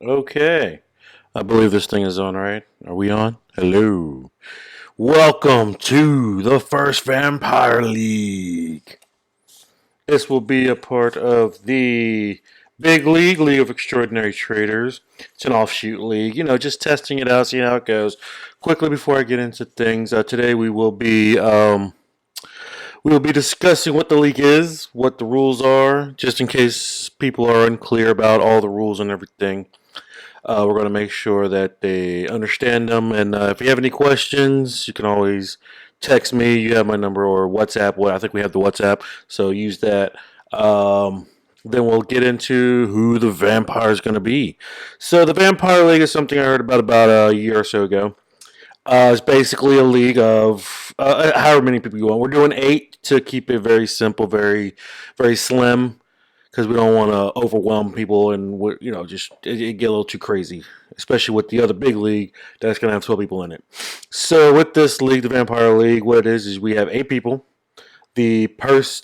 Okay. I believe this thing is on, right? Are we on? Hello. Welcome to the first Vampire League. This will be a part of the Big League, League of Extraordinary Traders. It's an offshoot league, just testing it out, seeing how it goes. Quickly before I get into things, today we will be discussing what the league is, what the rules are, just in case people are unclear about all the rules and everything. We're going to make sure that they understand them. And if you have any questions, you can always text me. You have my number or WhatsApp. Well, I think we have the WhatsApp, so use that. Then we'll get into who the vampire is going to be. So the Vampire League is something I heard about a year or so ago. It's basically a league of however many people you want. We're doing 8 to keep it very simple, very, very slim because we don't want to overwhelm people and just it get a little too crazy, especially with the other big league that's going to have 12 people in it. So with this league, the Vampire League, what it is we have 8 people. The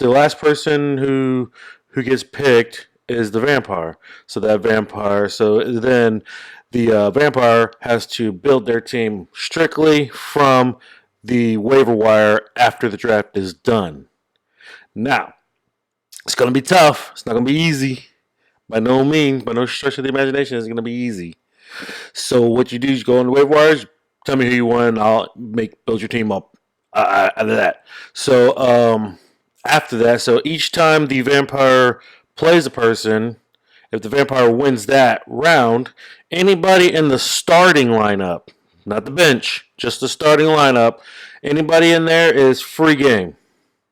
last person who gets picked is the vampire. So that vampire. So then the vampire has to build their team strictly from the waiver wire after the draft is done. Now, it's going to be tough. It's not going to be easy. By no means, by no stretch of the imagination, it's going to be easy. So what you do is go on the waiver wires, tell me who you want, and I'll build your team up out of that. So after that, so each time the vampire plays a person, if the vampire wins that round, anybody in the starting lineup, not the bench, just the starting lineup, anybody in there is free game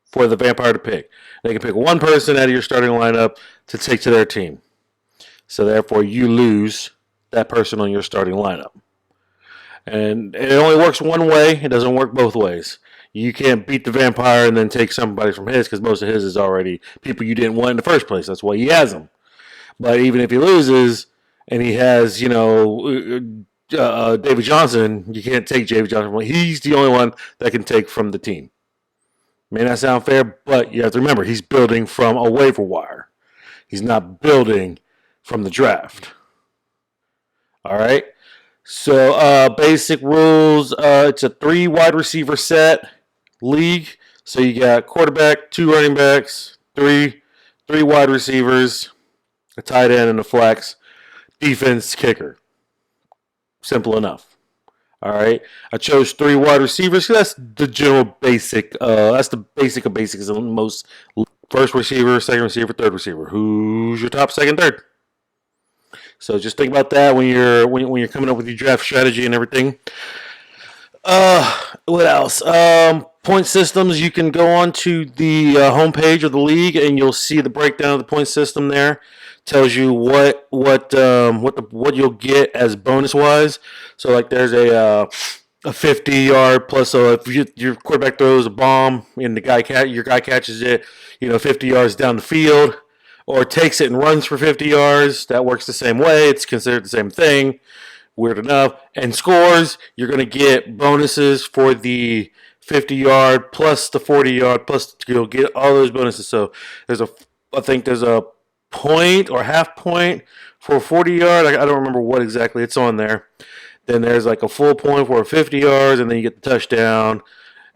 for the vampire to pick. They can pick one person out of your starting lineup to take to their team. So therefore, you lose that person on your starting lineup. And it only works one way. It doesn't work both ways. You can't beat the vampire and then take somebody from his because most of his is already people you didn't want in the first place. That's why he has them. But even if he loses and he has, David Johnson, you can't take David Johnson. He's the only one that can take from the team. May not sound fair, but you have to remember he's building from a waiver wire. He's not building from the draft. All right. So basic rules. It's a 3 wide receiver set league. So you got quarterback, 2 running backs, three wide receivers, a tight end, and a flex. Defense, kicker. Simple enough. All right. I chose 3 wide receivers. That's the general basic. That's the basic of basics. The most first receiver, second receiver, third receiver. Who's your top, second, third? So just think about that when you're coming up with your draft strategy and everything. What else? Point systems. You can go on to the homepage of the league and you'll see the breakdown of the point system there. Tells you what you'll get as bonus wise. So like there's a 50-yard plus. So if your quarterback throws a bomb and your guy catches it, 50 yards down the field, or takes it and runs for 50 yards, that works the same way. It's considered the same thing. Weird enough. And scores, you're going to get bonuses for the 50-yard plus the 40-yard plus you'll get all those bonuses. So I think there's a point or half point for a 40-yard. I don't remember what exactly it's on there. Then there's like a full point for 50 yards, and then you get the touchdown.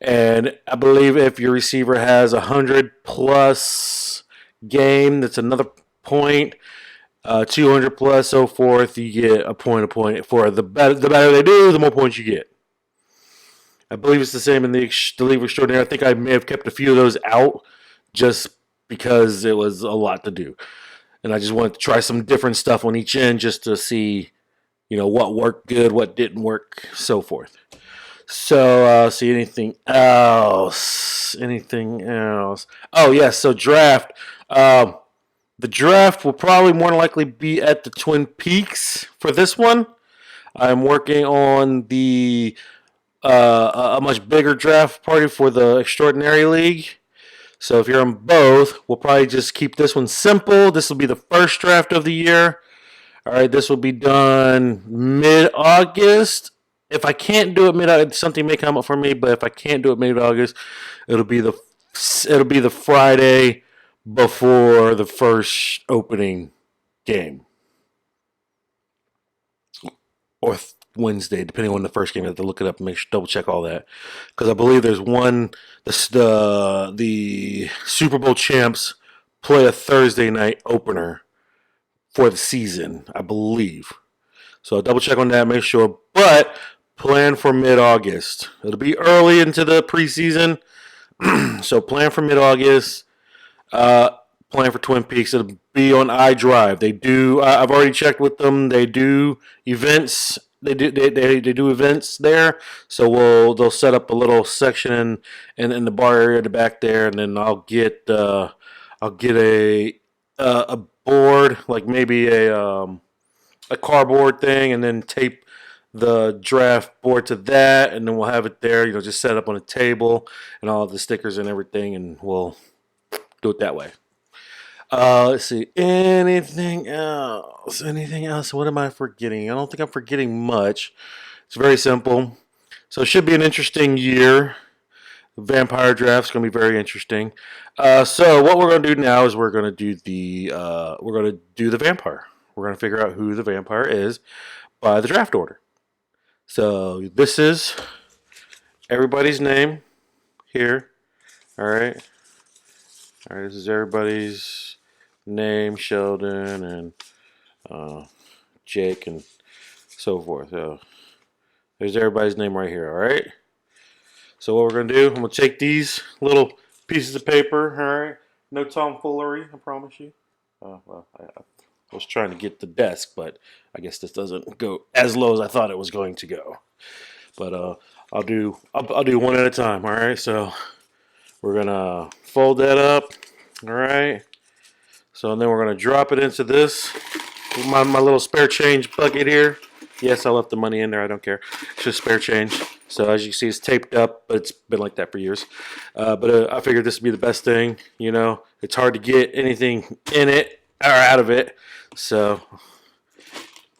And I believe if your receiver has 100 plus game, that's another point. 200 plus, so forth. You get a point for the better they do, the more points you get. I believe it's the same in the League of Extraordinary. I think I may have kept a few of those out just because it was a lot to do, and I just wanted to try some different stuff on each end just to see, what worked good, what didn't work, so forth. So, see anything else? Anything else? Oh, yes. So draft. The draft will probably more than likely be at the Twin Peaks for this one. I'm working on a much bigger draft party for the Extraordinary League. So if you're on both, we'll probably just keep this one simple. This will be the first draft of the year. All right, this will be done mid-August. If I can't do it mid-August, something may come up for me. But if I can't do it mid-August, it'll be the Friday before the first opening game. or Wednesday, depending on the first game. I have to look it up and double check all that, because I believe there's one. The Super Bowl champs play a Thursday night opener for the season, I believe. So I'll double check on that, make sure. But plan for mid-August. It'll be early into the preseason, so plan for mid-August. Uh, Plan for Twin Peaks. It'll be on iDrive. They do. I've already checked with them. They do events. They do events there. So they'll set up a little section in the bar area at the back there, and then I'll get a board, like maybe a cardboard thing, and then tape the draft board to that, and then we'll have it there. Just set up on a table and all the stickers and everything, and we'll do it that way. Let's see. Anything else? Anything else? What am I forgetting? I don't think I'm forgetting much. It's very simple. So it should be an interesting year. The vampire draft's going to be very interesting. So what we're going to do now is we're going to do the vampire. We're going to figure out who the vampire is by the draft order. So this is everybody's name here. All right. This is everybody's name, Sheldon and Jake and so forth. So there's everybody's name right here, all right? So what we're going to do, I'm going to take these little pieces of paper, all right? No tomfoolery, I promise you. I was trying to get the desk, but I guess this doesn't go as low as I thought it was going to go. But I'll do one at a time, all right? So we're going to fold that up, all right? So then we're going to drop it into this, my little spare change bucket here. Yes, I left the money in there. I don't care. It's just spare change. So as you see, it's taped up, but it's been like that for years. But I figured this would be the best thing. It's hard to get anything in it or out of it. So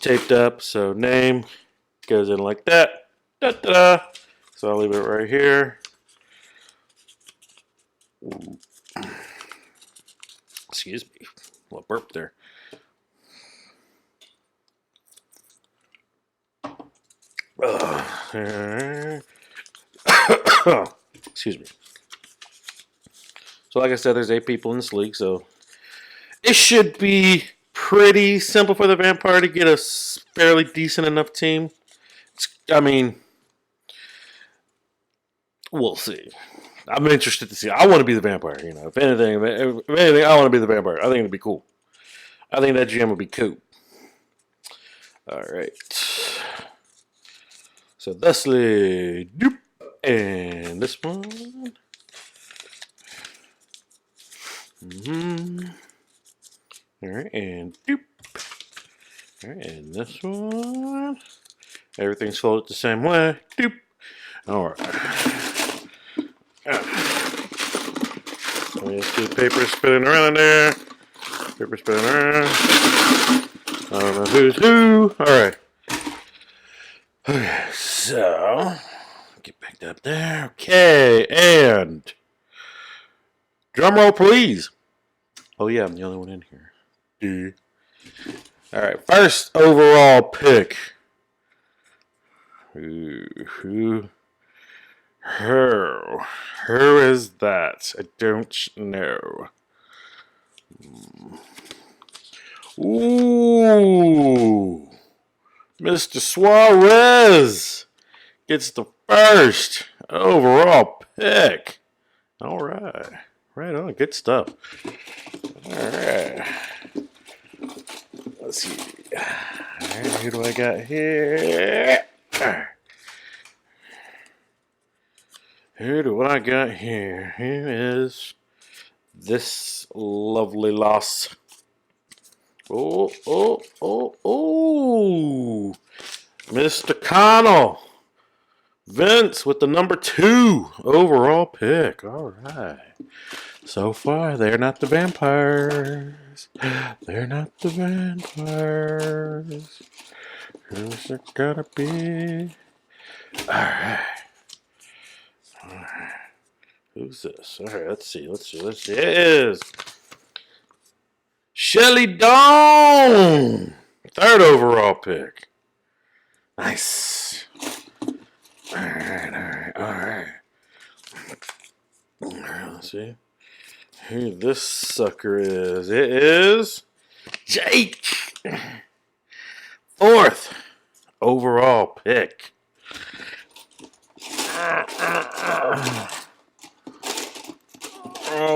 taped up. So name goes in like that. Da-da-da. So I'll leave it right here. Excuse me. A little burp there. Excuse me. So like I said, there's 8 people in this league, so it should be pretty simple for the vampire to get a fairly decent enough team. We'll see. I'm interested to see. I want to be the vampire. If anything, I want to be the vampire. I think it'd be cool. I think that GM would be cool. All right. So thusly, doop, and this one. All right, and doop. All right, and this one. Everything's folded the same way. Doop. All right. So you see paper spinning around in there. Paper spinning around. I don't know who's who. All right. Okay, so get picked up there. Okay, and drum roll, please. Oh yeah, I'm the only one in here. Dude. All right, first overall pick. Who is that? I don't know. Ooh, Mr. Suarez gets the first overall pick. All right, right on, good stuff. All right, let's see. All right, who do I got here? Who do I got here? Who is this lovely loss? Oh. Mr. Connell. Vince with the number 2 overall pick. All right. So far, they're not the vampires. They're not the vampires. Who's it gonna be? All right. Who's this? All right, let's see. It is Shelley Dawn, 3rd overall pick. Nice. Alright. Let's see who this sucker is. It is Jake. 4th overall pick.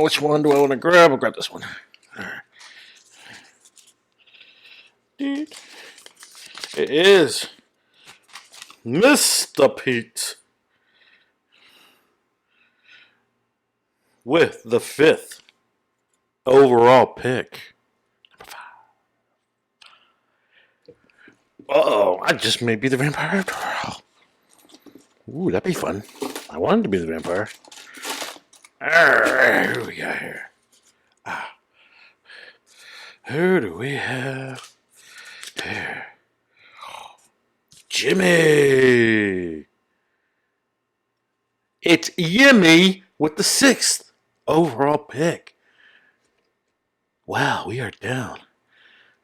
Which one do I want to grab? I'll grab this one. It is Mr. Pete with the 5th overall pick. Number 5. Uh-oh, I just may be the vampire after all. Ooh, that'd be fun. I wanted to be the vampire. Alright, who do we got here? Who do we have here? Jimmy! It's Yimmy with the 6th overall pick. Wow, we are down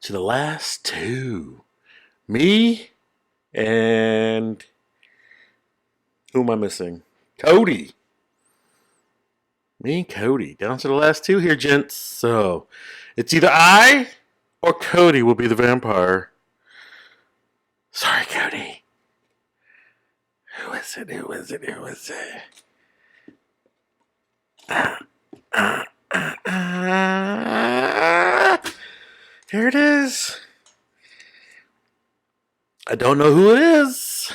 to the last 2. Me and... who am I missing? Cody. Me and Cody. Down to the last 2 here, gents. So, it's either I or Cody will be the vampire. Sorry, Cody. Who is it? Who is it? Who is it? Here it is. I don't know who it is.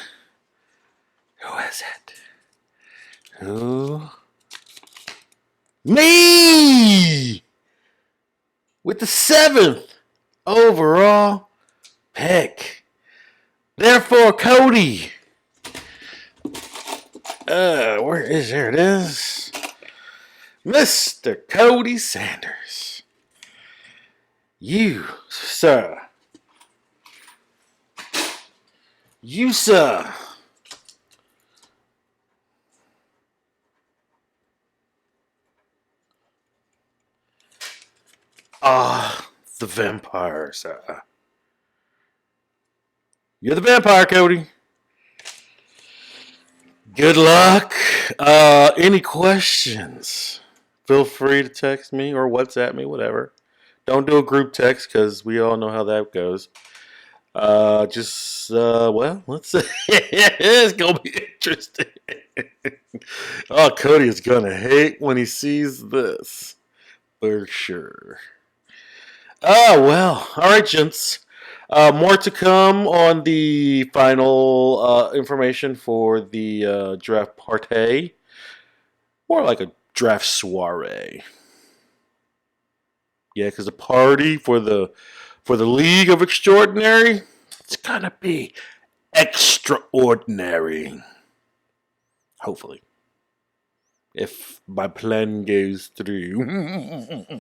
Who is it? Who? Me! With the 7th overall pick. Therefore, Cody. Where is there? It is. Mr. Cody Sanders. You, sir. You, sir. The vampire, sir. You're the vampire, Cody. Good luck. Any questions? Feel free to text me or WhatsApp me, whatever. Don't do a group text because we all know how that goes. Well, let's see. It's going to be interesting. Oh, Cody is going to hate when he sees this. For sure. Oh, well. All right, gents. More to come on the final information for the draft party. More like a draft soiree. Yeah, because the party for the League of Extraordinary, it's gonna be extraordinary. Hopefully. If my plan goes through.